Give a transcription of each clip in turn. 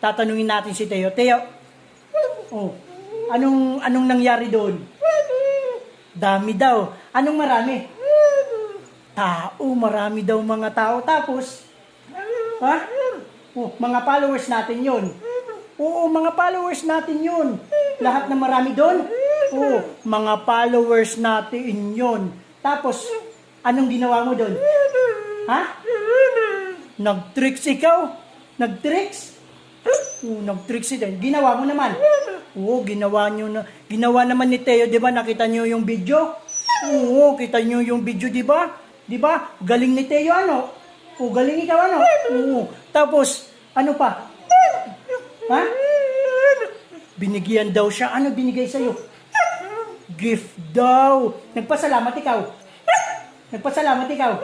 tatanungin natin si Teo. Teo, oh, anong nangyari doon? Dami daw. Anong marami? Tao, marami daw mga tao. Tapos, ha? Oh, mga followers natin yun. Oo, mga followers natin yun. Lahat na marami doon? Oo, mga followers natin yun. Tapos, anong ginawa mo doon? Ha? Nag-tricks ikaw? Nag-tricks? Oo, nag-tricks din. Ginawa mo naman? Oo, ginawa naman ni Teo, di ba? Nakita niyo yung video? Oo, kita niyo yung video, di ba? Di ba? Galing ni Teo, ano? Oo, galing ikaw, ano? Oo. Tapos, ano pa? Ha? Binigyan daw siya. Ano binigay sa'yo? Gift daw. Nagpasalamat ikaw. Nagpasalamat ikaw.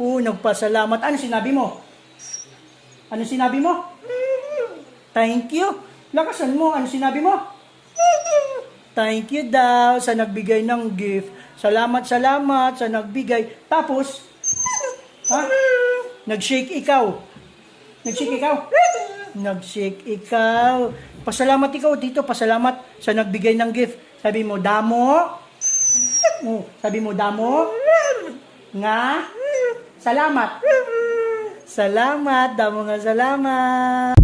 Oo, nagpasalamat. Ano sinabi mo? Ano sinabi mo? Thank you. Lakasan mo. Ano sinabi mo? Thank you daw sa nagbigay ng gift. Salamat sa nagbigay. Tapos, ha? Nag-shake ikaw. Nag-shake ikaw? Nag-shake ikaw. Pasalamat ikaw dito. Pasalamat sa nagbigay ng gift. Sabi mo, damo. Oh, sabi mo, damo. Nga. Salamat. Salamat. Damo nga salamat.